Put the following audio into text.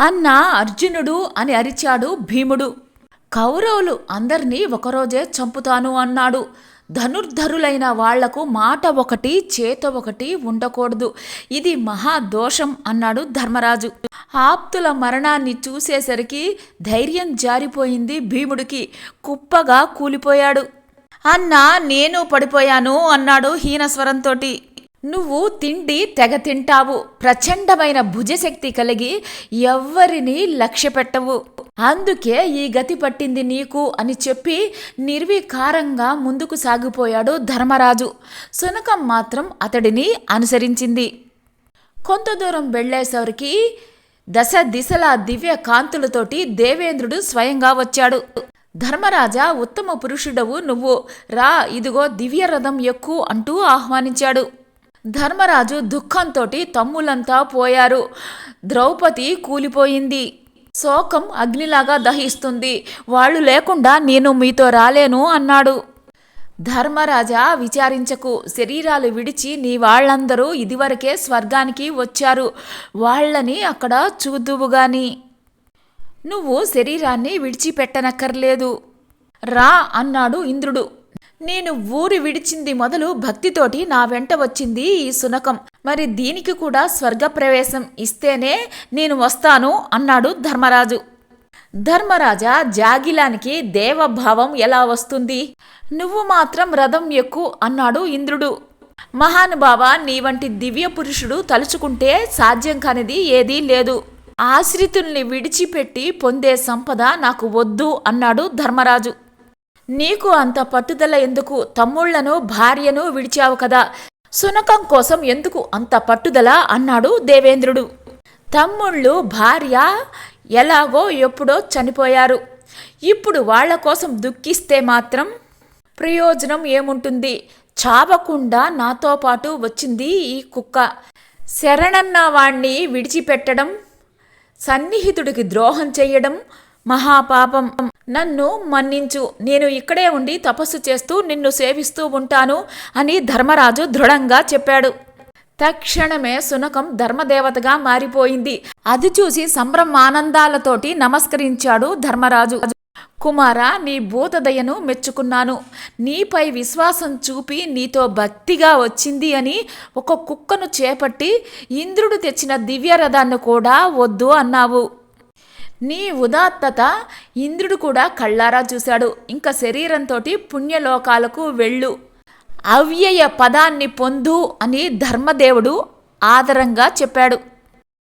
అన్నా అర్జునుడు అని అరిచాడు భీముడు. కౌరవులు అందర్నీ ఒకరోజే చంపుతాను అన్నాడు. ధనుర్ధరులైన వాళ్లకు మాట ఒకటి చేత ఒకటి ఉండకూడదు. ఇది మహాదోషం అన్నాడు ధర్మరాజు. ఆప్తుల మరణాన్ని చూసేసరికి ధైర్యం జారిపోయింది భీముడికి. కుప్పగా కూలిపోయాడు. అన్నా నేను పడిపోయాను అన్నాడు హీనస్వరంతోటి. నువ్వు తిండి తెగ తింటావు, ప్రచండమైన భుజశక్తి కలిగి ఎవ్వరినీ లక్ష్యపెట్టవు, అందుకే ఈ గతి పట్టింది నీకు అని చెప్పి నిర్వికారంగా ముందుకు సాగిపోయాడు ధర్మరాజు. శునకం మాత్రం అతడిని అనుసరించింది. కొంత దూరం వెళ్లేసరికి దశ దిశల దివ్య కాంతులతోటి దేవేంద్రుడు స్వయంగా వచ్చాడు. ధర్మరాజా, ఉత్తమ పురుషుడవు నువ్వు, రా ఇదిగో దివ్య రథం ఎక్కు అంటూ ఆహ్వానించాడు. ధర్మరాజు దుఃఖంతోటి తమ్ములంతా పోయారు. ద్రౌపది కూలిపోయింది. శోకం అగ్నిలాగా దహిస్తుంది. వాళ్ళు లేకుండా నేను మీతో రాలేను అన్నాడు. ధర్మరాజా, విచారించకు. శరీరాలు విడిచి నీ వాళ్ళందరూ ఇదివరకే స్వర్గానికి వచ్చారు. వాళ్ళని అక్కడ చూదువుగాని నువ్వు శరీరాన్ని విడిచిపెట్టనక్కర్లేదు. రా అన్నాడు ఇంద్రుడు. నేను ఊరి విడిచింది మొదలు భక్తితోటి నా వెంట వచ్చింది ఈ శునకం. మరి దీనికి కూడా స్వర్గప్రవేశం ఇస్తేనే నేను వస్తాను అన్నాడు ధర్మరాజు. ధర్మరాజా, జాగిలానికి దేవభావం ఎలా వస్తుంది? నువ్వు మాత్రం రథం ఎక్కు అన్నాడు ఇంద్రుడు. మహానుభావ, నీ వంటి దివ్య పురుషుడు తలుచుకుంటే సాధ్యం కానిది ఏదీ లేదు. ఆశ్రితుల్ని విడిచిపెట్టి పొందే సంపద నాకు వద్దు అన్నాడు ధర్మరాజు. నీకు అంత పట్టుదల ఎందుకు? తమ్ముళ్లను భార్యను విడిచావు కదా, శునకం కోసం ఎందుకు అంత పట్టుదల అన్నాడు దేవేంద్రుడు. తమ్ముళ్ళు భార్య ఎలాగో ఎప్పుడో చనిపోయారు. ఇప్పుడు వాళ్ల కోసం దుఃఖిస్తే మాత్రం ప్రయోజనం ఏముంటుంది? చావకుండా నాతో పాటు వచ్చింది ఈ కుక్క. శరణన్న వాణ్ణి విడిచిపెట్టడం, సన్నిహితుడికి ద్రోహం చెయ్యడం మహాపాపం. నన్ను మన్నించు, నేను ఇక్కడే ఉండి తపస్సు చేస్తూ నిన్ను సేవిస్తూ ఉంటాను అని ధర్మరాజు దృఢంగా చెప్పాడు. తక్షణమే శునకం ధర్మదేవతగా మారిపోయింది. అది చూసి సంభ్రమానందాలతోటి నమస్కరించాడు ధర్మరాజు. కుమారా, నీ భూతదయను మెచ్చుకున్నాను. నీపై విశ్వాసం చూపి నీతో భక్తిగా వచ్చింది అని ఒక కుక్కను చేపట్టి ఇంద్రుడు తెచ్చిన దివ్యరథాన్ని కూడా వద్దు అన్నావు. నీ ఉదాత్తత ఇంద్రుడు కూడా కళ్ళారా చూశాడు. ఇంకా శరీరంతోటి పుణ్యలోకాలకు వెళ్ళు, అవ్యయ పదాన్ని పొందు అని ధర్మదేవుడు ఆదరంగా చెప్పాడు.